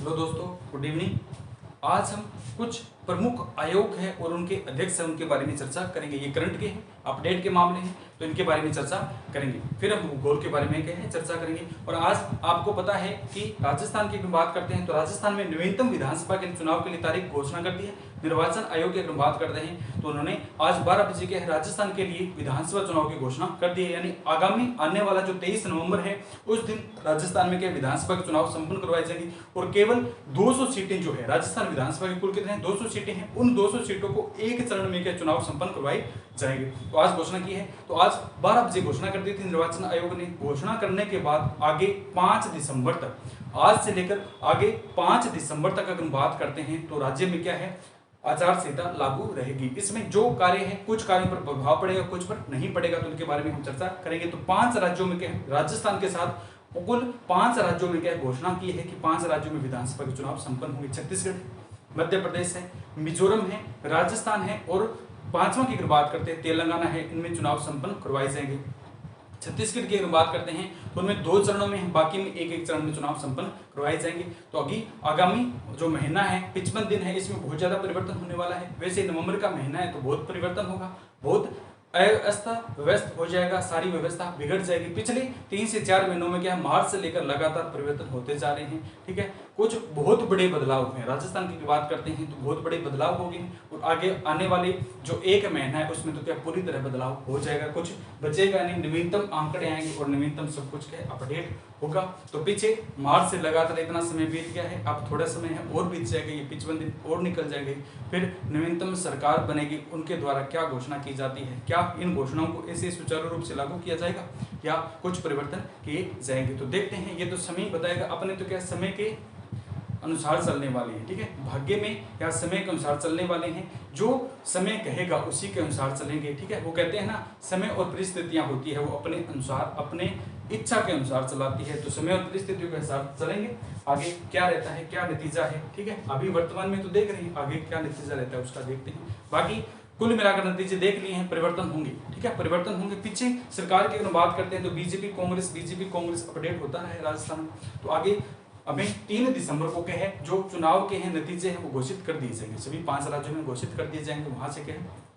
Hello दोस्तों, good evening. आज हम कुछ प्रमुख आयोग है और उनके अध्यक्ष हैं, उनके बारे में चर्चा करेंगे। ये करंट के हैं, अपडेट के मामले हैं, तो इनके बारे में चर्चा करेंगे। फिर हम भूगोल के बारे में क्या है चर्चा करेंगे। और आज आपको पता है कि राजस्थान की अगर बात करते हैं तो राजस्थान में नवीनतम विधानसभा के चुनाव के लिए तारीख घोषणा कर दी है। निर्वाचन आयोग की अगर बात करते हैं तो उन्होंने आज 12 बजे के राजस्थान के लिए विधानसभा चुनाव की घोषणा कर दी है। यानी आगामी आने वाला जो 23 नवंबर है उस दिन राजस्थान में क्या विधानसभा के चुनाव संपन्न करवाए जाएंगे। और केवल 200 सीटें जो है राजस्थान विधानसभा की कुल कितने 200 सीटें हैं, उन 200 सीटों को एक चरण में क्या चुनाव संपन्न करवाए जाएंगे। तो आज घोषणा की है। तो आज 12 बजे घोषणा कर दी थी निर्वाचन आयोग ने। घोषणा करने के बाद आगे 5 दिसंबर तक, आज से लेकर आगे 5 दिसंबर तक अगर हम बात करते हैं तो राज्य में क्या है आचार संहिता लागू रहेगी। इसमें जो कार्य है कुछ कार्यों पर प्रभाव पड़ेगा, कुछ पर नहीं पड़ेगा, तो उनके बारे में हम चर्चा करेंगे। तो 5 राज्यों में क्या राजस्थान के साथ कुल 5 राज्यों में क्या घोषणा की है कि 5 राज्यों में विधानसभा के चुनाव संपन्न होंगे। छत्तीसगढ़, मध्य प्रदेश है, मिजोरम है, राजस्थान है और 5वां की अगर बात करते हैं तेलंगाना है। इनमें चुनाव संपन्न करवाए जाएंगे। छत्तीसगढ़ की अगर बात करते हैं तो उनमें 2 चरणों में है, बाकी में एक चरण में चुनाव संपन्न करवाए जाएंगे। तो अभी आगामी जो महीना है 55 दिन है, इसमें बहुत ज्यादा परिवर्तन होने वाला है। वैसे नवंबर का महीना है तो बहुत परिवर्तन होगा, बहुत अव्यवस्था व्यस्त हो जाएगा, सारी व्यवस्था बिगड़ जाएगी। पिछले 3 से 4 महीनों में क्या मार्च से लेकर लगातार परिवर्तन होते जा रहे हैं। ठीक है, कुछ बहुत बड़े बदलाव हुए हैं। राजस्थान की बात करते हैं तो बहुत बड़े बदलाव हो गए और आगे आने वाले जो 1 महीना है उसमें तो क्या पूरी तरह बदलाव हो जाएगा, कुछ बचेगा नहीं। नवीनतम आंकड़े आएंगे और नवीनतम सब कुछ क्या अपडेट होगा। तो पीछे मार्च से लगातार इतना समय बीत गया है, अब थोड़ा समय है और बीत जाएगा, ये 55 दिन और निकल जाएंगे। फिर नवीनतम सरकार बनेगी, उनके द्वारा क्या घोषणा की जाती है, क्या इन घोषणाओं को ऐसे सुचारू रूप से लागू किया जाएगा या कुछ परिवर्तन किए जाएंगे। तो देखते हैं, ये तो समय ही बताएगा। अपने तो क्या समय के अनुसार चलने वाले हैं। ठीक है, भाग्य में या समय के अनुसार चलने वाले हैं। जो समय कहेगा उसी के अनुसार चलेंगे। ठीक है, वो कहते हैं ना समय और परिस्थितियां होती है वो अपने अनुसार अपने इच्छा के अनुसार चलाती है। तो समय और परिस्थितियों के अनुसार चलेंगे। आगे क्या रहता है, क्या नतीजा है। ठीक है, अभी वर्तमान में तो देख रहे हैं, आगे क्या नतीजा रहता है उसका देखते हैं। बाकी कुल मिलाकर नतीजे देख लिए हैं, परिवर्तन होंगे। ठीक है, परिवर्तन होंगे। पीछे सरकार की अगर बात करते हैं तो बीजेपी कांग्रेस अपडेट होता है राजस्थान में। तो आगे अभी 3 दिसंबर को क्या है जो चुनाव के हैं नतीजे हैं वो घोषित कर दिए जाएंगे। सभी 5 राज्यों में घोषित कर दिए जाएंगे। वहां से क्या है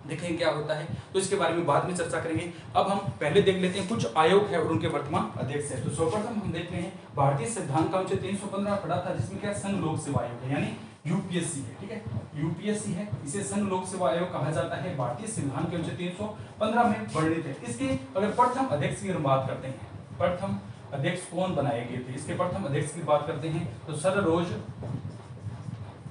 देखेंगे क्या होता है, तो इसके बारे में बाद में चर्चा करेंगे। अब हम पहले देख लेते हैं कुछ आयोग है और उनके वर्तमान अध्यक्ष है। तो सर्वप्रथम हम देख रहे हैं भारतीय संविधान का अनुच्छेद 315 पढ़ा था, जिसमें क्या संघ लोक सेवा आयोग है, यानी यूपीएससी है। ठीक है, यूपीएससी है, इसे संघ लोक सेवा आयोग कहा जाता है। भारतीय संविधान के अनुच्छेद 315 में वर्णित है। इसके अगर प्रथम अध्यक्ष की बात करते हैं, प्रथम अध्यक्ष कौन बनाए गए थे, इसके प्रथम अध्यक्ष की बात करते हैं तो सरोज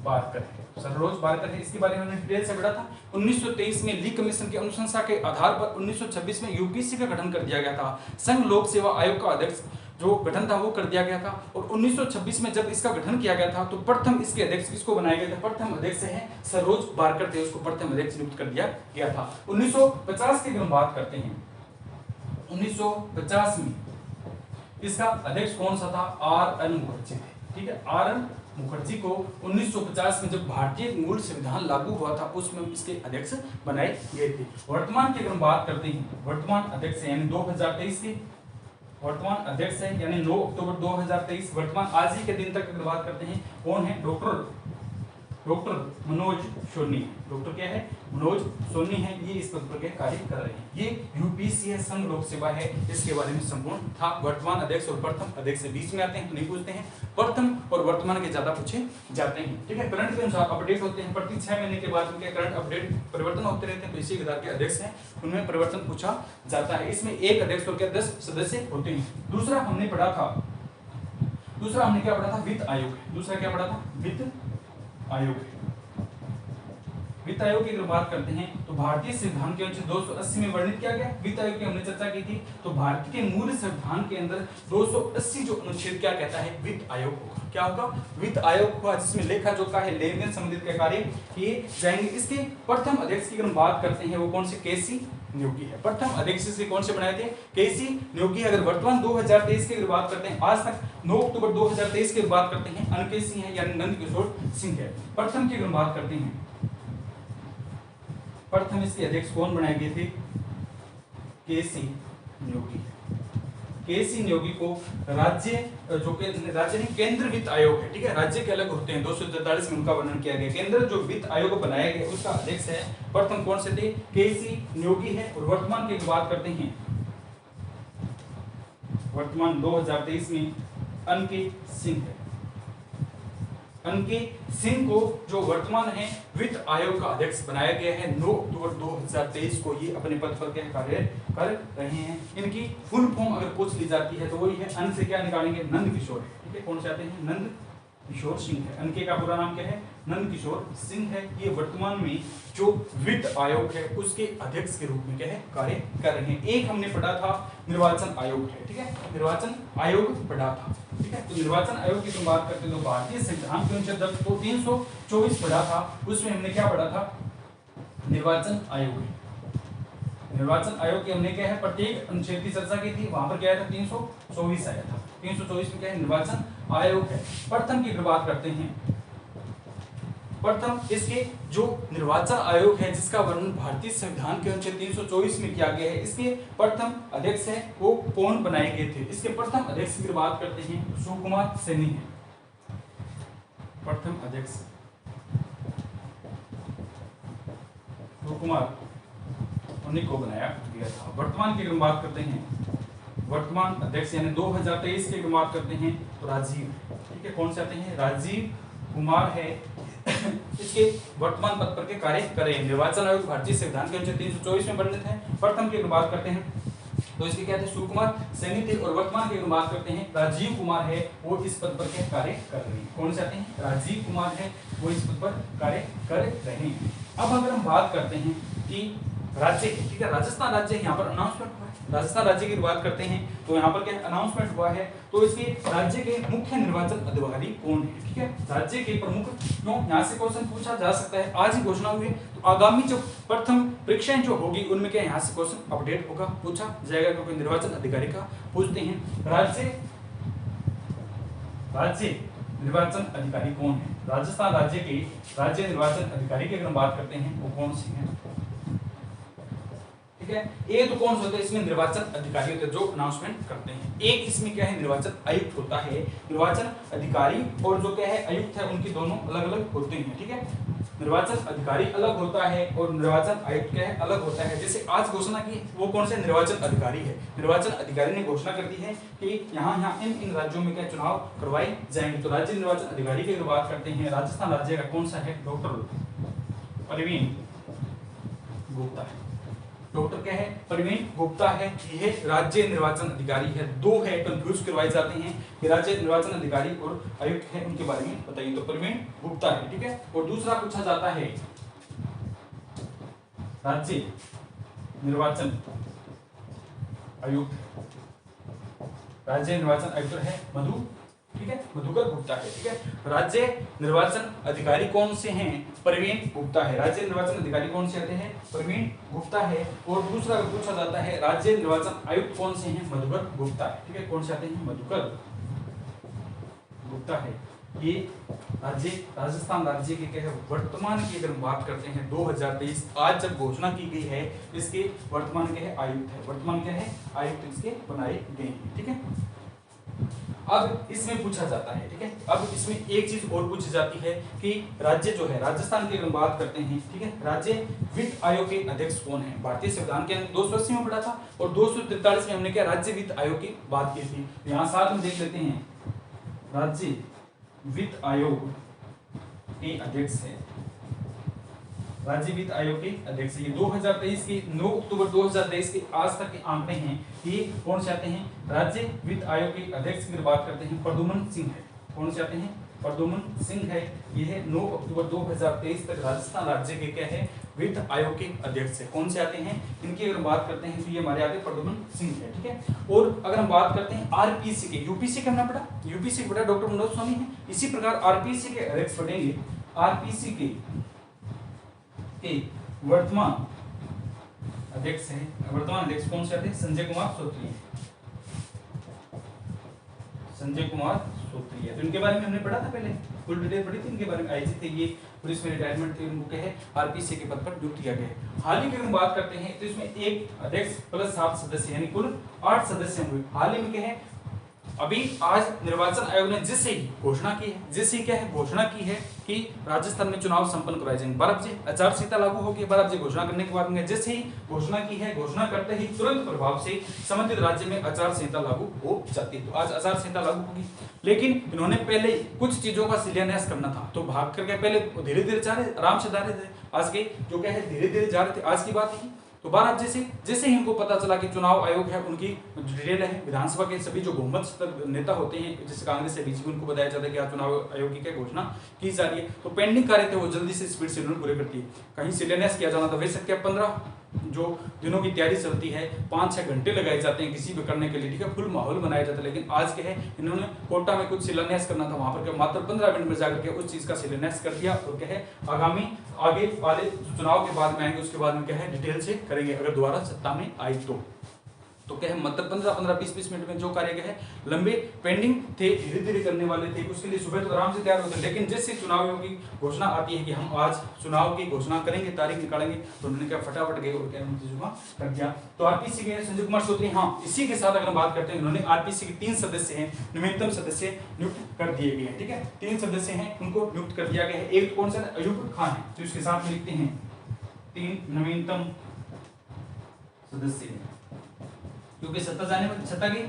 बारकर है। इसके बारे में हमने डिटेल से पढ़ा था। 1923 में ली कमीशन की अनुशंसा के आधार पर 1926 में यूपीएससी का गठन कर दिया गया था। संघ लोक सेवा आयोग का अध्यक्ष जो गठन था वो कर दिया गया था। और 1926 में जब इसका गठन किया गया था तो प्रथम इसके अध्यक्ष किसको बनाया गया था, प्रथम अध्यक्ष है सरोज बारकर थे, उसको प्रथम अध्यक्ष नियुक्त कर दिया गया था। 1950 की हम बात करते हैं, 1950 में इसका अध्यक्ष कौन सा था, आर एन मुखर्जी थे। ठीक है, आर एन मुखर्जी को 1950 में जब भारतीय मूल संविधान लागू हुआ था उसमें इसके अध्यक्ष बनाए गए थे। वर्तमान की अगर बात करते हैं, वर्तमान अध्यक्ष यानी 2023 के वर्तमान अध्यक्ष है यानी 9 अक्टूबर 2023 वर्तमान आज ही के दिन तक अगर बात करते हैं कौन है, डॉक्टर मनोज सोनी। डॉक्टर क्या है, मनोज सोनी है, ये इस पद पर कार्य कर रहे हैं। ये यूपीएससी है, संघ लोक सेवा है, इसके बारे में संपूर्ण था। वर्तमान अध्यक्ष और प्रथम अध्यक्ष से बीच में आते हैं तो नहीं पूछते हैं, प्रथम और वर्तमान के ज्यादा पूछे जाते हैं। ठीक है, करंट के अनुसार अपडेट होते हैं, प्रति 6 महीने के बाद उनके करंट अपडेट परिवर्तन होते रहते हैं। तो इसी विधान के अध्यक्ष हैं, उनमें परिवर्तन पूछा जाता है। इसमें एक अध्यक्ष और क्या 10 सदस्य होते हैं। दूसरा हमने क्या पढ़ा था, वित्त आयोग। दूसरा क्या पढ़ा था, वित्त आयोग। वित्त आयोग की अगर बात करते हैं तो भारतीय संविधान के अनुच्छेद 280 में वर्णित किया गया। वित्त आयोग की हमने चर्चा की थी। तो भारत के मूल संविधान के अंदर 280 जो अनुच्छेद क्या कहता है, वित्त आयोग होगा। क्या होगा, वित्त आयोग होगा, जिसमें लेखा जोखा है, लेन देन संबंधित के कार्य किए जाएंगे। इसके प्रथम अध्यक्ष की अगर बात करते हैं वो कौन से, केसी न्योगी है। प्रथम अध्यक्ष से कौन से बनाए थे, केसी न्योगी। अगर वर्तमान 2023 की अगर बात करते हैं, आज तक 9 अक्टूबर 2023 की बात करते हैं, अनकेसी है यानी नंद किशोर सिंह है। प्रथम की अगर बात करते हैं, प्रथम इसके अध्यक्ष कौन बनाए गए थे, केसी न्योगी। केसी नियोगी को राज्य जो के राज्य नहीं केंद्र वित्त आयोग है, ठीक है, राज्य के अलग होते हैं, 243 में उनका वर्णन किया गया। केंद्र जो वित्त आयोग बनाया गया उसका अध्यक्ष है प्रथम कौन से थे, केसी नियोगी है। और वर्तमान की बात करते हैं, वर्तमान 2023 में अनके सिंह है। अनके सिंह को जो वर्तमान है वित्त आयोग का अध्यक्ष बनाया गया है 9 अक्टूबर 2023 को ये अपने पद पर क्या कार्य कर रहे हैं। इनकी फुल फॉर्म अगर पूछ ली जाती है तो वही है, अन से क्या निकालेंगे, नंद किशोर, ठीक है, कौन से आते हैं, नंद किशोर सिंह है। अनके का पूरा नाम क्या है, नंद किशोर सिंह है। ये वर्तमान में जो वित्त आयोग है उसके अध्यक्ष के रूप में क्या है कार्य कर रहे हैं। एक हमने पढ़ा था निर्वाचन आयोग है, ठीक है, निर्वाचन आयोग पढ़ा था, ठीक है। तो निर्वाचन आयोग की तुम बात करते हो तो भारतीय संविधान के अनुच्छेद तो 324 पढ़ा था, उसमें हमने क्या पढ़ा था, निर्वाचन आयोग। निर्वाचन आयोग की हमने क्या है प्रत्येक अनुच्छेद की चर्चा की थी, वहां पर क्या था 324 आया था। 324 में क्या है निर्वाचन आयोग है। प्रथम की बात करते हैं, प्रथम इसके जो निर्वाचन आयोग है जिसका वर्णन भारतीय संविधान के अनुच्छेद 324 में किया गया है, इसके प्रथम अध्यक्ष है वो कौन बनाए गए थे। इसके प्रथम अध्यक्ष की बात करते हैं सुकुमार सैनी है, प्रथम अध्यक्ष सुकुमार उन्हीं को बनाया गया था। वर्तमान की बात करते हैं, वर्तमान अध्यक्ष यानी 2023 की बात करते हैं तो राजीव, ठीक है, कौन से आते हैं, राजीव कुमार है। इसके वर्तमान पद पर के कार्य करें। निर्वाचन आयोग भारतीय संविधान के अनुच्छेद 324 में वर्णित है। प्रथम की बात करते हैं तो इसके क्या थे, सुकुमार सैनी थे। और वर्तमान की बात करते हैं राजीव कुमार है, वो इस पद पर के कार्य कर रहे हैं। कौन से आते हैं, राजीव कुमार है, वो इस पद पर कार्य कर रहे हैं। अब अगर हम बात करते हैं कि राज्य, ठीक है, राजस्थान राज्य यहाँ पर अनाउंसमेंट हुआ है। राजस्थान राज्य की बात करते हैं तो यहाँ पर क्या अनाउंसमेंट हुआ है, तो इसके राज्य के मुख्य निर्वाचन अधिकारी कौन है, ठीक है, राज्य के प्रमुख क्यों, यहाँ से क्वेश्चन पूछा जा सकता है। आज ही घोषणा हुई है तो आगामी जो प्रथम परीक्षाएं जो होगी उनमें क्या यहाँ से क्वेश्चन अपडेट होगा, पूछा जाएगा, क्योंकि निर्वाचन अधिकारी का पूछते हैं। राज्य निर्वाचन अधिकारी कौन है, राजस्थान राज्य के राज्य निर्वाचन अधिकारी की अगर हम बात करते हैं वो कौन से हैं, ठीक है। एक तो कौन सा होता है, इसमें निर्वाचन अधिकारी होते हैं जो अनाउंसमेंट करते हैं। एक इसमें क्या है निर्वाचन आयुक्त होता है। निर्वाचन अधिकारी और जो क्या है आयुक्त है उनके दोनों अलग अलग होते हैं, ठीक है। निर्वाचन अधिकारी अलग होता है और निर्वाचन आयुक्त क्या है अलग होता है। जैसे आज घोषणा की वो कौन से निर्वाचन अधिकारी है, निर्वाचन अधिकारी ने घोषणा कर दी है कि यहाँ इन राज्यों में क्या चुनाव करवाए जाएंगे। तो राज्य निर्वाचन अधिकारी की बात करते हैं, राजस्थान राज्य का कौन सा है, डॉक्टर प्रवीण गुप्ता है। डॉक्टर क्या है, प्रवीण गुप्ता है, यह राज्य निर्वाचन अधिकारी है। दो है, कंफ्यूज करवाए जाते हैं कि राज्य निर्वाचन अधिकारी और आयुक्त है, उनके बारे में बताइए। तो प्रवीण गुप्ता है, ठीक है। और दूसरा पूछा जाता है राज्य निर्वाचन आयुक्त, राज्य निर्वाचन आयुक्त है मधु, ठीक है, मधुकर गुप्ता है, ठीक है। राज्य निर्वाचन अधिकारी कौन से हैं, प्रवीण गुप्ता है। राज्य निर्वाचन अधिकारी कौन से आते हैं, प्रवीण गुप्ता है। और दूसरा पूछा जाता है राज्य निर्वाचन आयुक्त कौन से हैं, मधुकर गुप्ता है, ठीक है, कौन से आते हैं, मधुकर गुप्ता है। ये राज्य राजस्थान राज्य के क्या है वर्तमान की अगर बात करते हैं 2023 आज जब घोषणा की गई है, इसके वर्तमान क्या है आयुक्त है, वर्तमान क्या है आयुक्त इसके बनाए गए हैं, ठीक है। अब इसमें पूछा जाता है, ठीक है, अब इसमें एक चीज और पूछी जाती है कि राज्य जो है राजस्थान की अगर बात करते हैं, ठीक है, राज्य वित्त आयोग के अध्यक्ष कौन है। भारतीय संविधान के 280 में पढ़ा था और 243 में हमने क्या राज्य वित्त आयोग की बात की थी। यहाँ साथ में देख लेते हैं, राज्य वित्त आयोग के अध्यक्ष है, राज्य वित्त आयोग के अध्यक्ष। ये 2023 के 9 अक्टूबर 2023 के आज तक के आंकड़े हैं। ये कौन से आते हैं, राज्य वित्त आयोग के अध्यक्ष की बात करते हैं प्रद्युम्न सिंह है। कौन से आते हैं, प्रद्युम्न सिंह है। यह 9 अक्टूबर 2023 तक राजस्थान राज्य के क्या है वित्त आयोग के अध्यक्ष है। कौन से आते हैं, इनकी अगर बात करते हैं तो ये हमारे आगे प्रद्युम्न सिंह है, ठीक है। और अगर हम बात करते हैं आरपीसी के, यूपीसी का हमने पढ़ा, यूपीसी पढ़ा डॉक्टर मनोज स्वामी है। इसी प्रकार आरपीसी के अध्यक्ष पढ़ेंगे, आरपीसी के वर्तमान अध्यक्ष है, वर्तमान अध्यक्ष कौन से आते हैं, संजय कुमार सोत्री, संजय कुमार सूत्री है। तो इनके बारे में हमने पढ़ा था पहले, फुल डिटेल पढ़ी थी इनके बारे में। आईजी थे ये, पुलिस में रिटायरमेंट थे, उनको क्या है आरपीसी के पद पर नियुक्त किया गया है। हाल ही की अगर बात करते हैं तो इसमें एक अध्यक्ष प्लस 7 सदस्य यानी कुल 8 सदस्य होंगे। हाल ही में क्या है, अभी आज निर्वाचन आयोग ने जिससे ही घोषणा की है, जिससे क्या है घोषणा की है कि राजस्थान में चुनाव संपन्न कराए जाएंगे। 12 बजे आचार संहिता लागू होगी। 12 बजे घोषणा करने के बाद में जैसे ही घोषणा की है, घोषणा करते ही तुरंत प्रभाव से संबंधित राज्य में आचार संहिता लागू हो जाती है। तो आज आचार संहिता लागू होगी, लेकिन इन्होंने पहले कुछ चीजों का शिलान्यास करना था, तो भाग करके पहले धीरे धीरे जा रहे, आराम से जा रहे थे। आज के जो क्या है धीरे धीरे जा रहे थे, आज की बात है। तो 12 बजे जैसे ही उनको पता चला कि चुनाव आयोग है, उनकी डिटेल है, विधानसभा के सभी जो बहुमत नेता होते हैं जैसे कांग्रेस से बीजेपी, उनको बताया जाता है कि आज चुनाव आयोग की क्या घोषणा की जा रही है। तो पेंडिंग कार्य थे वो जल्दी से स्पीड से उन्होंने पूरे करती है। कहीं शिलान्यास किया जाना था, वैसे क्या 15 जो दिनों की तैयारी चलती है, 5-6 घंटे लगाए जाते हैं किसी भी करने के लिए, ठीक है, फुल माहौल बनाया जाता है। लेकिन आज क्या है, इन्होंने कोटा में कुछ शिलान्यास करना था, वहां पर क्या मात्र 15 मिनट में जाकर के उस चीज का शिलान्यास कर दिया। और क्या है आगामी आगे वाले चुनाव के बाद में आएंगे, उसके बाद में क्या है डिटेल से करेंगे अगर दोबारा सत्ता में आई तो क्या है मतलब 15-15, 20-20 मिनट में जो कार्य क्या है लंबे पेंडिंग थे, धीरे धीरे करने वाले थे, उसके लिए सुबह तो आराम से तैयार होते। लेकिन जैसे चुनाव की घोषणा आती है कि हम आज चुनाव की घोषणा करेंगे, तारीख निकालेंगे, तो उन्होंने क्या फटाफट गए और क्या चीजों कर दिया। तो आरपीसी के संजय कुमार सूत्री, हाँ इसी के साथ अगर हम बात करते हैं, उन्होंने आरपीसी के 3 सदस्य हैं, नवीनतम सदस्य नियुक्त कर दिए गए हैं। ठीक है, 3 सदस्य हैं, उनको नियुक्त कर दिया गया है। एक कौन सा अयूब खान है, तो इसके साथ में लिखते हैं 3 नवीनतम सदस्य हैं, क्योंकि सत्ता जाने में सत्ता की,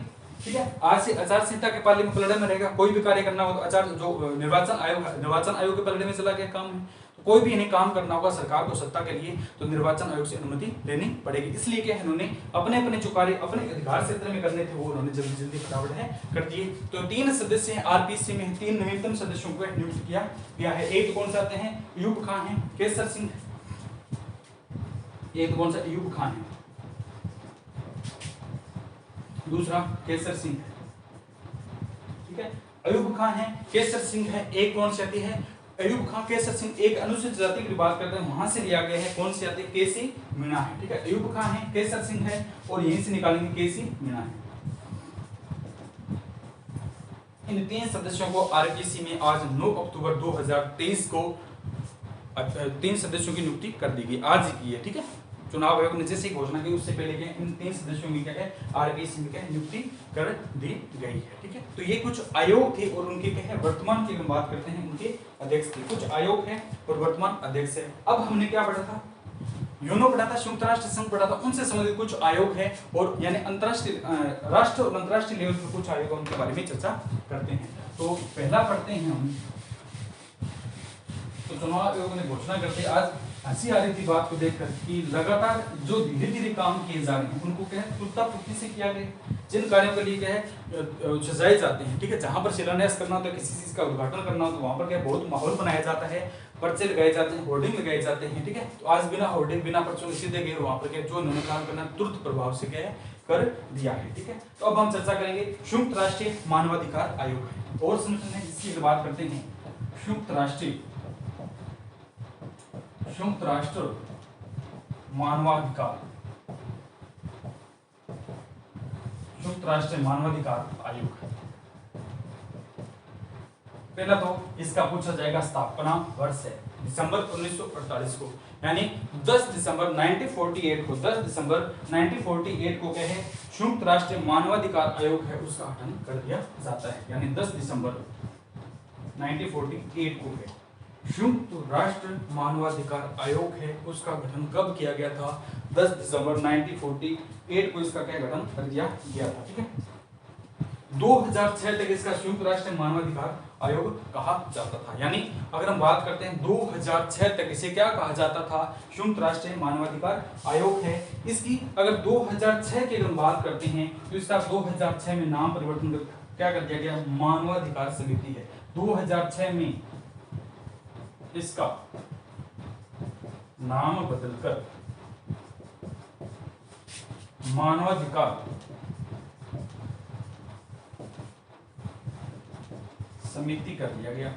ठीक है। आज से आचार संहिता के पाले में पलड़े में रहेगा, कोई भी कार्य करना हो तो आचार जो निर्वाचन आयोग के पलड़े में चला गया काम है, तो कोई भी इन्हें काम करना होगा सरकार को सत्ता के लिए, तो निर्वाचन आयोग से अनुमति लेनी पड़ेगी। इसलिए क्या इन्होंने अपने अपने जो कार्य अपने अधिकार क्षेत्र में करने थे वो उन्होंने जल्दी जल्दी फटाफट है कर दिए। तो 3 सदस्य हैं आरपीसी में, 3 नवीनतम सदस्यों को नियुक्त किया गया है। एक कौन सा आते हैं अयूब खान है, केसर सिंह, एक कौन सा अयूब खान है, दूसरा केसर सिंह है। ठीक है, अयूब खान है, केसर सिंह है। एक कौन सी आती है अयूब खान केसर सिंह, एक अनुसूचित जाति की बात करते हैं वहां से लिया गया है, कौन सी आती है केसी मीणा है। ठीक है, अयूब खान है, केसर सिंह है और यहीं से निकालेंगे केसी मीणा है। इन 3 सदस्यों को आरपीसी में आज 9 अक्टूबर 2023 को 3 सदस्यों की नियुक्ति कर दी गई, आज ही की है। ठीक है, चुनाव आयोग ने जैसे घोषणा की उससे पहले क्या इन 3 सदस्यों की क्या है आरपीसी में क्या नियुक्ति कर दी गई है। ठीक है, तो ये कुछ आयोग थे और उनके क्या है वर्तमान की हम बात करते हैं, उनके अध्यक्ष थे। कुछ आयोग है और वर्तमान अध्यक्ष है। अब हमने क्या पढ़ा था, यूनो पढ़ा था, संयुक्त राष्ट्र संघ पढ़ा था, उनसे संबंधित कुछ आयोग है और यानी अंतरराष्ट्रीय राष्ट्र और अंतरराष्ट्रीय लेवल पर कुछ आयोग उनके बारे में चर्चा करते हैं। तो पहला पढ़ते हैं हम, तो चुनाव आयोग ने घोषणा करते आज हंसी आ रही थी बात को देखकर कि लगातार जो धीरे धीरे काम किए जा रहे हैं उनको क्या है तुलतापूर्ति से किया गया। जिन कार्यों के लिए क्या है सजाए जाते हैं, ठीक है, जहां पर शिलान्यास करना होता है, किसी चीज का उद्घाटन करना हो तो वहां पर क्या बहुत माहौल बनाया जाता है, पर्चे लगाए जाते हैं, होर्डिंग लगाए जाते हैं। ठीक है, तो आज बिना होर्डिंग बिना पर्चों के सीधे गए वहां पर क्या जो उन्होंने काम करना तुरंत प्रभाव से क्या है कर दिया है। ठीक है, तो अब हम चर्चा करेंगे संयुक्त राष्ट्रीय मानवाधिकार आयोग है और संगठन है जिसकी बात करते हैं संयुक्त राष्ट्र मानवाधिकार, संयुक्त राष्ट्र मानवाधिकार आयोग। पहला तो इसका पूछा जाएगा स्थापना वर्ष है दिसंबर 1948 को, यानी 10 दिसंबर 1948 को, 10 दिसंबर 1948 को क्या है संयुक्त राष्ट्र मानवाधिकार आयोग है उसका गठन कर दिया जाता है। यानी 10 दिसंबर 1948 को है संयुक्त राष्ट्र मानवाधिकार आयोग है उसका गठन कब किया गया था, 10 दिसंबर 1948 को इसका क्या गठन कर दिया गया था। ठीक है, 2006 तक इसका संयुक्त राष्ट्र मानवाधिकार आयोग कहा जाता था। यानी अगर हम बात करते हैं 2006 तक इसे क्या कहा जाता था, संयुक्त राष्ट्र मानवाधिकार आयोग है। इसकी अगर 2006 की अगर हम बात करते हैं तो इसका 2006 में नाम परिवर्तन क्या कर दिया गया, मानवाधिकार समिति है। 2006 में इसका नाम बदलकर मानवाधिकार समिति कर दिया गया।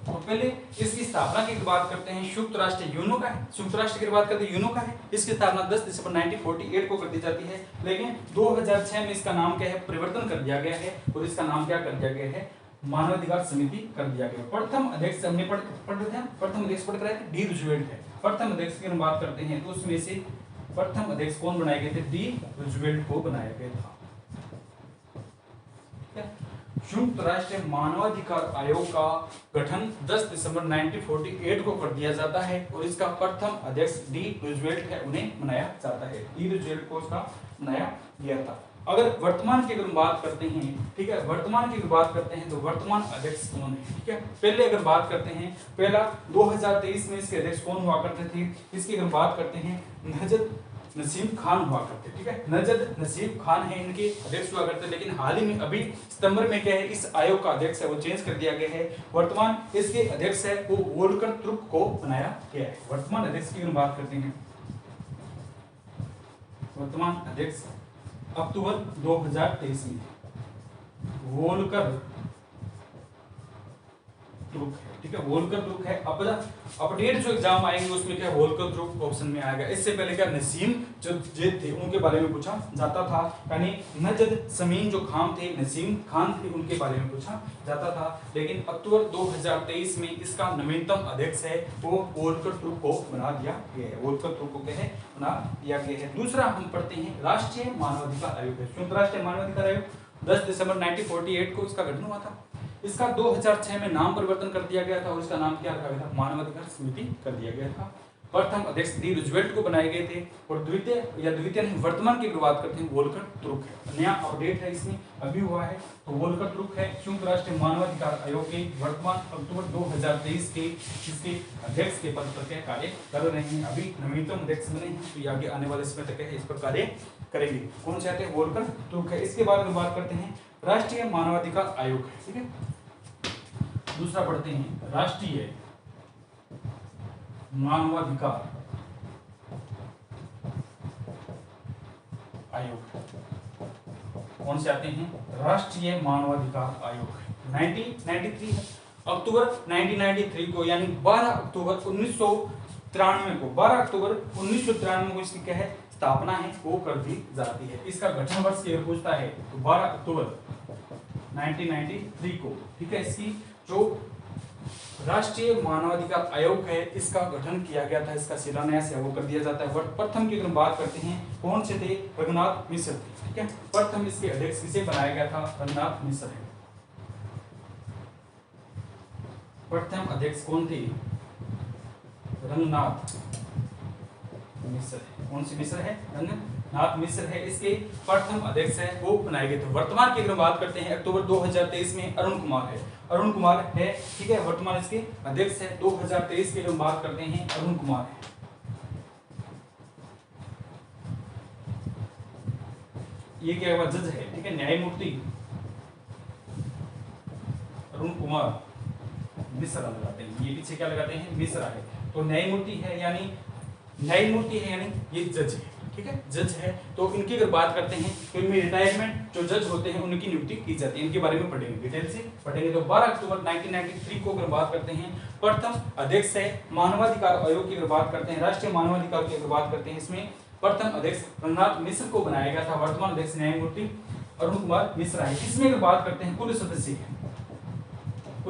तो पहले इसकी स्थापना की बात करते हैं, संयुक्त राष्ट्र यूनो का है, संयुक्त राष्ट्र की बात करते हैं यूनो का है। इसकी स्थापना 10 दिसंबर 1948 को कर दी जाती है, लेकिन 2006 में इसका नाम क्या है, परिवर्तन कर दिया गया है और इसका नाम क्या कर दिया गया है, मानवाधिकार समिति कर दिया गया। प्रथम अध्यक्ष हमने पढ़ थे, प्रथम अध्यक्ष पढ़ कर डी रूजवेल्ट है। प्रथम अध्यक्ष की हम बात करते हैं तो उसमें से प्रथम अध्यक्ष कौन बनाए गए थे, डी रूजवेल्ट को बनाया गया था। संयुक्त राष्ट्र मानवाधिकार आयोग का गठन 10 दिसंबर 1948 को कर दिया जाता है और इसका प्रथम अध्यक्ष डी रूजवेल्ट है, उन्हें बनाया जाता है। डी रूजवेल्ट को उसका बनाया गया था। अगर वर्तमान की अगर बात करते हैं, ठीक है, वर्तमान की अगर बात करते हैं तो वर्तमान अध्यक्ष कौन है, ठीक है। पहले अगर बात करते हैं, पहला 2023 में इसके अध्यक्ष कौन हुआ करते थे, इसकी अगर बात करते हैं नजद नसीम खान हुआ करते, ठीक है, नजद नसीम खान है इनके अध्यक्ष हुआ करते। लेकिन हाल ही में अभी सितंबर में क्या है, इस आयोग का अध्यक्ष है वो चेंज कर दिया गया है। वर्तमान इसके अध्यक्ष है वो वोल्कर त्रुक को बनाया गया है। वर्तमान अध्यक्ष की बात करते हैं, वर्तमान अध्यक्ष अक्टूबर 2023 में वोल्कर त्रुक है, ठीक है, वोल्कर त्रुक है। अपडेट जो एग्जाम आएंगे उसमें क्या वोल्कर त्रुक ऑप्शन में आएगा। इससे पहले क्या नसीम जो जेद थे उनके बारे में पूछा जाता था, यानी नजद समीन जो खान थे, नसीम खान थे, उनके बारे में पूछा जाता था। लेकिन अक्टूबर 2023 में इसका नवीनतम अध्यक्ष है वो वोल्कर त्रुक को बना दिया गया है, वोल्कर त्रुक को क्या है बना दिया गया है। दूसरा हम पढ़ते हैं राष्ट्रीय मानवाधिकार आयोग है। संयुक्त राष्ट्र मानवाधिकार आयोग 10 दिसंबर 1948 को इसका गठन हुआ था। इसका 2006 में नाम परिवर्तन कर दिया गया था और इसका नाम क्या रखा गया था, मानवाधिकार समिति कर दिया गया था। प्रथम अध्यक्ष डी रूजवेल्ट को बनाए गए थे और द्वितीय नहीं वर्तमान की बात करते हैं वोल्कर त्रुक है। नया अपडेट है इसमें अभी हुआ है तो वोल्कर त्रुक है संयुक्त राष्ट्र मानवाधिकार आयोग के वर्तमान अक्टूबर 2023 के इसके अध्यक्ष के पद पर कार्य कर रहे हैं। अभी नवीनतम अध्यक्ष बने हैं तो आगे आने वाले समय तक इस पर कार्य करेंगे। कौन से आते हैं, वोल्कर त्रुक है। इसके बाद बात करते हैं राष्ट्रीय मानवाधिकार आयोग है, ठीक है। दूसरा पढ़ते हैं राष्ट्रीय मानवाधिकार आयोग। कौन से आते हैं, राष्ट्रीय मानवाधिकार आयोग 1993 है। अक्टूबर 1993 को यानी 12 अक्टूबर 1993 को 12 अक्टूबर 1993 को इसकी क्या है स्थापना है वो कर दी जाती है। इसका गठन वर्ष की पूछता है तो 12 अक्टूबर 1993 को, ठीक है। इसकी जो राष्ट्रीय मानवाधिकार आयोग है इसका गठन किया गया था, इसका शिलान्यास है वो कर दिया जाता है। प्रथम की अगर बात करते हैं कौन से थे, रंगनाथ मिश्र थे, ठीक है। प्रथम इसके अध्यक्ष किसे बनाया गया था, रंगनाथ मिश्र है। प्रथम अध्यक्ष कौन थे, रंगनाथ मिश्र है। कौन सी मिश्र है, रंगनाथ मिश्र है। इसके प्रथम अध्यक्ष है वो बनाए गए थे। वर्तमान की अगर बात करते हैं अक्टूबर 2023 में अरुण कुमार है, अरुण कुमार है, ठीक है। वर्तमान इसके अध्यक्ष है 2023 की अगर बात करते हैं अरुण कुमार है। ये क्या हुआ, जज है, ठीक है, न्यायमूर्ति अरुण कुमार मिश्रा लगाते हैं। ये पीछे क्या लगाते हैं, मिश्रा है। तो न्यायमूर्ति है यानी ये जज है, ठीक है, जज है। तो इनकी अगर बात करते हैं तो इनमें रिटायरमेंट जो जज होते हैं उनकी नियुक्ति की जाती है। इनके बारे में पढ़ेंगे, डिटेल से पढ़ेंगे। तो 12 अक्टूबर 1993 को अगर बात करते हैं प्रथम अध्यक्ष है मानवाधिकार आयोग की अगर बात करते हैं, राष्ट्रीय मानवाधिकार की अगर बात करते हैं, इसमें प्रथम अध्यक्ष रंगनाथ मिश्र को बनाया गया था। वर्तमान अध्यक्ष न्यायमूर्ति अरुण कुमार मिश्रा है। इसमें अगर बात करते हैं कुल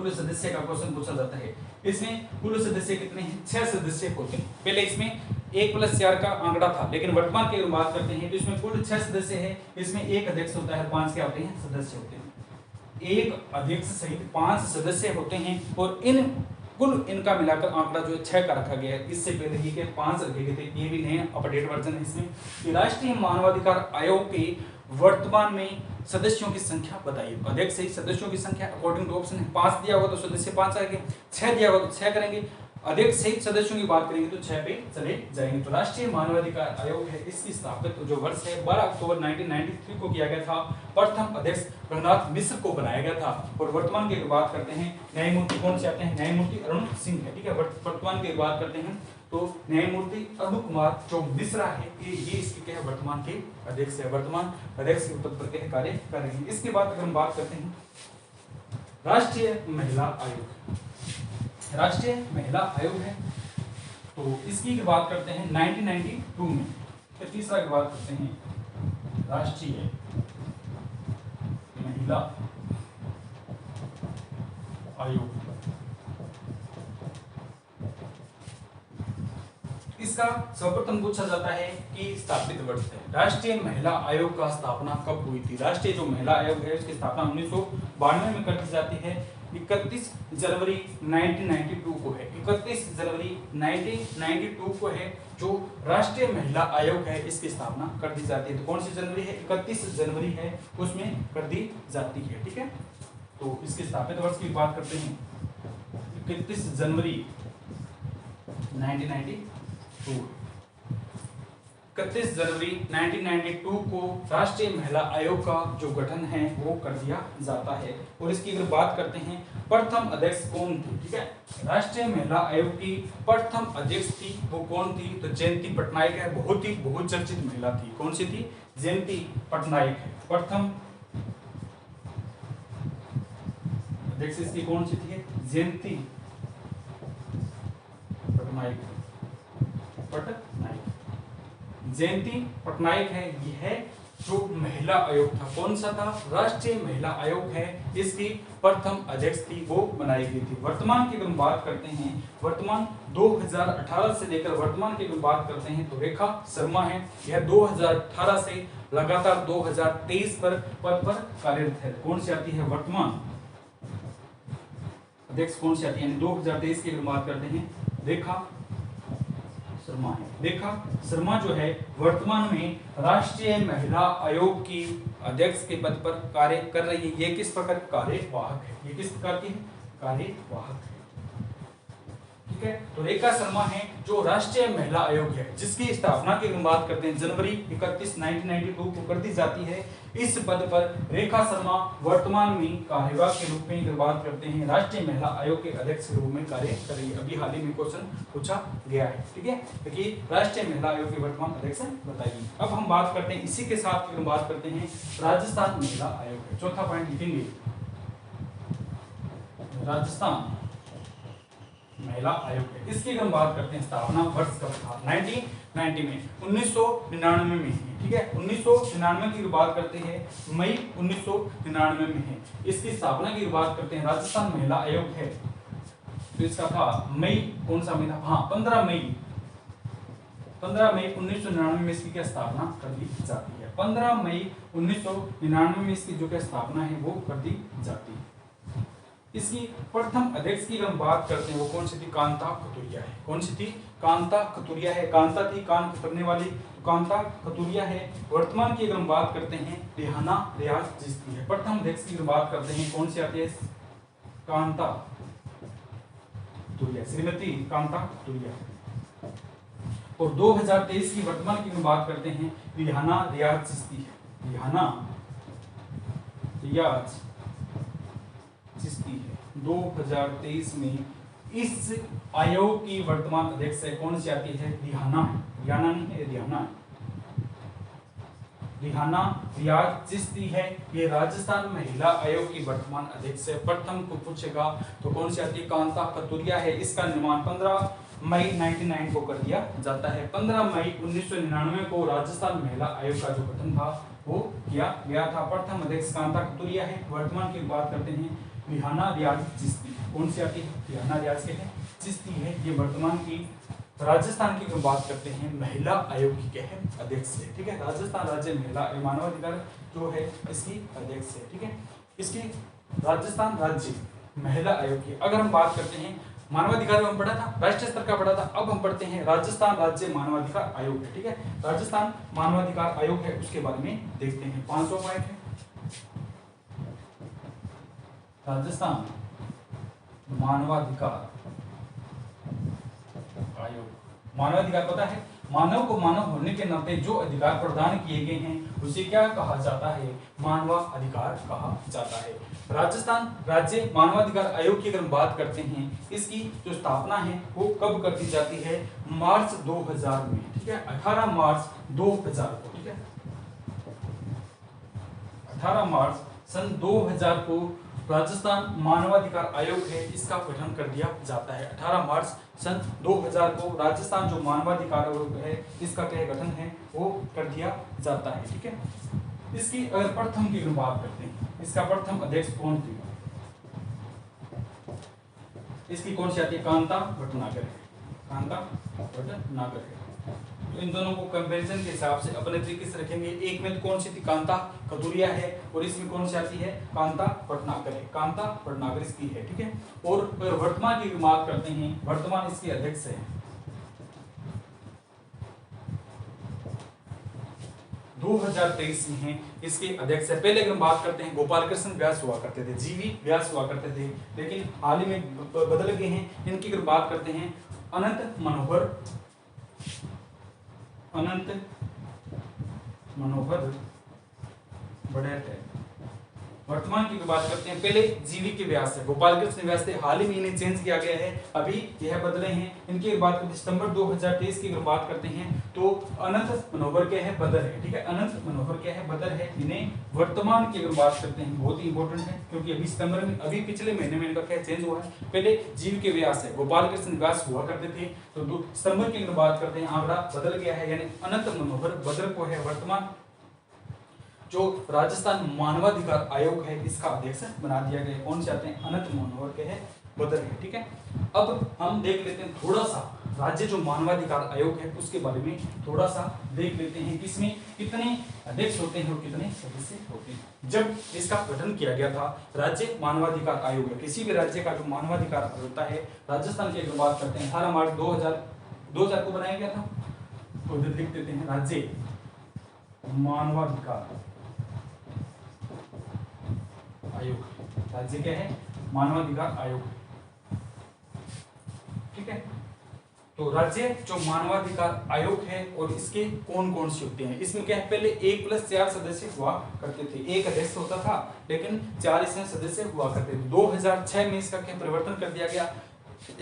सदस्य का क्वेश्चन पूछा जाता है। इसमें कुल सदस्य कितने हैं, 6 सदस्य होते हैं। पहले इसमें 1+4 का आंकड़ा था, लेकिन वर्तमान की बात करते हैं तो इसमें कुल 6 सदस्य हैं। इसमें एक अध्यक्ष होता है, 5 क्या होते हैं, सदस्य होते हैं। एक अध्यक्ष सहित 5 सदस्य होते हैं और कुल इनका मिलाकर आंकड़ा जो है 6 का रखा गया है। इससे पहले ये 5 रखे गए थे, ये भी नए अपडेट वर्जन है। इसमें राष्ट्रीय मानवाधिकार आयोग के वर्तमान में सदस्यों की संख्या बताइए। अध्यक्ष सहित सदस्यों की संख्या अकॉर्डिंग टू ऑप्शन 5 दिया होगा तो सदस्य 5 आएंगे, 6 दिया होगा तो 6 करेंगे। अध्यक्ष सहित सदस्यों की बात करेंगे तो 6 पे चले जाएंगे। तो राष्ट्रीय मानवाधिकार आयोग है, इसकी स्थापित जो वर्ष है 12 अक्टूबर 1993 को किया गया था। प्रथम अध्यक्ष रंगनाथ मिश्र को बनाया गया था। और वर्तमान की बात करते हैं न्यायमूर्ति कौन से आते हैं, न्यायमूर्ति अरुण सिंह है, ठीक है। वर्तमान की बात करते हैं तो न्यायमूर्ति अरुण कुमार जो मिश्रा है ये इसके क्या है वर्तमान के अध्यक्ष है। वर्तमान अध्यक्ष के पद पर क्या कार्य कर रहे हैं। इसके बाद अगर हम बात करते हैं राष्ट्रीय महिला आयोग, राष्ट्रीय महिला आयोग है। तो इसकी की बात करते हैं 1992 में। फिर तीसरा की बात करते हैं राष्ट्रीय महिला आयोग। इसका सर्वप्रथम पूछा जाता है कि स्थापित वर्ष है। राष्ट्रीय महिला आयोग का स्थापना कब हुई थी? राष्ट्रीय जो महिला आयोग है उसकी स्थापना 1992 में कर दी जाती है। 31 जनवरी 1992 को है। 31 जनवरी 1992 को है जो राष्ट्रीय महिला आयोग है, इसकी स्थापना कर दी जाती है। तो कौन सी जनवरी है? 31 जनवरी है, उसमें कर दी जाती है। ठीक है, तो इसके स्थापित वर्ष की बात करते हैं 31 जनवरी 1992। 31 जनवरी 1992 को राष्ट्रीय महिला आयोग का जो गठन है वो कर दिया जाता है। और इसकी अगर बात करते हैं प्रथम अध्यक्ष कौन थी? ठीक है, राष्ट्रीय महिला आयोग की प्रथम अध्यक्ष थी वो कौन थी? तो जयंती पटनायक है। बहुत ही बहुचर्चित महिला थी। कौन सी थी? जयंती पटनायक है। प्रथम अध्यक्ष इसकी कौन सी थी? जयंती पटनायक। जयंती पटनायक है। यह जो महिला आयोग था कौन सा था? राष्ट्रीय महिला आयोग है, इसकी प्रथम अध्यक्ष थी वो बनाई गई थी। वर्तमान की अगर बात करते हैं, वर्तमान 2018 से लेकर वर्तमान की अगर बात करते हैं तो रेखा शर्मा है। यह 2018 से लगातार 2023 पर पद पर कार्यरत है। कौन सी आती है वर्तमान अध्यक्ष? कौन सी आती है? 2023 की अगर बात करते हैं रेखा शर्मा है। रेखा शर्मा जो है वर्तमान में राष्ट्रीय महिला आयोग की अध्यक्ष के पद पर कार्य कर रही है। ये किस प्रकार कार्यवाहक है? ये किस प्रकार की है? कार्यवाहक है। ठीक है, तो रेखा शर्मा है जो राष्ट्रीय महिला आयोग है, जिसकी स्थापना की बात करते हैं जनवरी 31 1992 को कर दी जाती है। इस पद पर रेखा शर्मा वर्तमान में कार्यवाहक के रूप में बात करते हैं, राष्ट्रीय महिला आयोग के अध्यक्ष के रूप में कार्य कर रही है। अभी हाल ही में क्वेश्चन पूछा गया है। ठीक है, देखिए राष्ट्रीय महिला आयोग के वर्तमान अध्यक्ष बताइए। अब हम बात करते हैं इसी के साथ हम बात करते हैं राजस्थान महिला आयोग है। चौथा पॉइंट लिखेंगे राजस्थान महिला आयोग है। इसकी हम बात करते हैं स्थापना वर्ष कब था? 1990 में, 1999 में है। ठीक है, 1999 की बात करते हैं मई 1999 में है। इसकी स्थापना की बात करते हैं राजस्थान महिला आयोग है तो इसका था मई, कौन सा महीना? हाँ 15 मई 1999 में इसकी क्या स्थापना कर दी जाती है। 15 मई 1999 में इसकी जो क्या स्थापना है वो कर दी जाती है। इसकी प्रथम अध्यक्ष की हम बात करते हैं वो कौन सी थी? कांता कतुरिया है। कौन सी थी? कांता कतुरिया है। कांता थी कान कतरने वाली, तो कांता कतुरिया है। वर्तमान की हम बात करते हैं रेहाना रियाज चिश्ती है। प्रथम अध्यक्ष की बात करते हैं कौन सी आती है? कांता कतुरिया, श्रीमती कांता कतुरिया। और 2023 की वर्तमान की बात करते हैं रेहाना रियाज चिश्ती है। रेहाना रियाज चिश्ती है। 2023 में इस आयोग की वर्तमान अध्यक्ष है कौन सी आती है? रिहाना है। रिहाना नहीं है, रिहाना है। रिहाना रियाज चिश्ती है। ये राजस्थान महिला आयोग की वर्तमान अध्यक्ष है। प्रथम को पूछेगा तो कौन सी आती है? कांता कतुरिया है। इसका निर्माण 15 मई 99 को कर दिया जाता है। 15 मई 1999 को राजस्थान महिला आयोग का जो गठन था वो किया गया था। प्रथम अध्यक्ष कांता कतुरिया है। वर्तमान की बात करते हैं रेहाना रियाज चिश्ती। कौन सी आती है? रेहाना रियाज के है चिश्ती है। ये वर्तमान की राजस्थान की बात करते हैं महिला आयोग की क्या है? अध्यक्ष है। ठीक है, राजस्थान राज्य महिला मानवाधिकार जो है इसकी अध्यक्ष है। ठीक है, इसकी राजस्थान राज्य महिला आयोग की अगर हम बात करते हैं मानवाधिकार हम पढ़ा था, राष्ट्रीय स्तर का पढ़ा था। अब हम पढ़ते हैं राजस्थान राज्य मानवाधिकार आयोग है। ठीक है, राजस्थान मानवाधिकार आयोग है, उसके बारे में देखते हैं। 5वां पॉइंट है राजस्थान मानवाधिकार आयोग। मानवाधिकार पता है? मानव को मानव होने के नाते जो अधिकार प्रदान किए गए हैं उसे क्या कहा जाता है? मानवाधिकार कहा जाता है। राजस्थान राज्य मानवाधिकार आयोग की अगर हम बात करते हैं, इसकी जो स्थापना है वो कब कर दी जाती है? मार्च 2000 में। ठीक है, 18 मार्च 2000 को। ठीक है, 18 मार्च सन 2000 को राजस्थान मानवाधिकार आयोग है इसका गठन कर दिया जाता है। 18 मार्च सन 2000 को राजस्थान जो मानवाधिकार आयोग है इसका क्या गठन है वो कर दिया जाता है। ठीक है, इसकी अगर प्रथम की बात करते हैं, इसका प्रथम अध्यक्ष कौन थे, इसकी कौन सी आती है, कांता भटनागर है, कांता भटनागर है। तो इन दोनों को कंपैरिजन के हिसाब से अपने तरीके से रखेंगे। एक में कौन सी थी, कांता कतुरिया है, और इसमें कौन सी आती है, कांता भटनागर है, कांता भटनागर इसकी है। ठीक है, और वर्तमान की बात करते हैं, वर्तमान इसके अध्यक्ष है 2023 में है इसके अध्यक्ष है। पहले अगर हम बात करते हैं गोपाल कृष्ण व्यास हुआ करते थे, जीवी व्यास हुआ करते थे, लेकिन हाल ही में बदल गए हैं। इनकी अगर बात करते हैं अनंत मनोहर बढ़ैत है। वर्तमान की बात करते हैं, पहले जीवी के व्यास है, गोपाल कृष्ण व्यास थे, हाल ही में इन्हें चेंज किया गया है, अभी यह बदले हैं। इनकी बात करते हैं सितंबर 2023 की अगर बात करते हैं तो अनंत मनोहर क्या है, बदर है। ठीक है, अनंत मनोहर क्या है, बदर है। इन्हें वर्तमान की अगर बात करते हैं बहुत ही इंपॉर्टेंट है, क्योंकि अभी सितंबर में, अभी पिछले महीने में इनका क्या चेंज हुआ है। पहले जीव के व्यास है, गोपाल कृष्ण व्यास हुआ करते थे, तो सितंबर की अगर बात करते हैं आंकड़ा बदल गया है, यानी अनंत मनोहर बदर को है वर्तमान जो राजस्थान मानवाधिकार आयोग है इसका अध्यक्ष बना दिया गया। कौन से आते हैं, अनंत मनोहर के है, बदर है। ठीक है, अब हम देख लेते हैं थोड़ा सा राज्य जो मानवाधिकार आयोग है उसके बारे में थोड़ा सा देख लेते हैं, इसमें कितने अध्यक्ष होते हैं और कितने सदस्य होते हैं। जब इसका गठन किया गया था राज्य मानवाधिकार आयोग, किसी भी राज्य का जो मानवाधिकार होता है, राजस्थान की अगर बात करते हैं 18 मार्च 2000 को बनाया गया था, तो इधर लिख देते हैं राज्य मानवाधिकार आयोग, राज्य क्या है, मानवाधिकार आयोग। ठीक है, तो राज्य जो मानवाधिकार आयोग है और इसके कौन कौन से होते हैं, इसमें क्या है, पहले 1+4 सदस्य हुआ करते थे, एक अध्यक्ष होता था, लेकिन 4 इसमें सदस्य हुआ करते थे। 2006 में इसका क्या परिवर्तन कर दिया गया,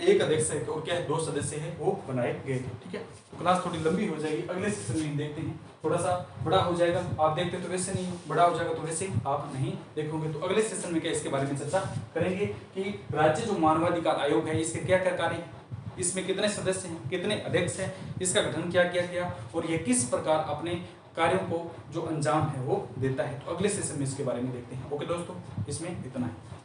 एक अध्यक्ष है और क्या है, 2 सदस्य है वो बनाए गए थे। ठीक है, तो क्लास थोड़ी लंबी हो जाएगी, अगले सेशन में देखते हैं, थोड़ा सा बड़ा हो जाएगा, आप देखते तो वैसे नहीं, बड़ा हो जाएगा तो वैसे आप नहीं देखोगे। तो अगले सेशन में क्या इसके बारे में चर्चा करेंगे कि राज्य जो मानवाधिकार आयोग है इसके क्या क्या कार्य हैं, इसमें कितने सदस्य हैं, कितने अध्यक्ष हैं, इसका गठन क्या किया गया और ये किस प्रकार अपने कार्यों को जो अंजाम है वो देता है। तो अगले सेशन में इसके बारे में देखते हैं। ओके दोस्तों, इसमें इतना है।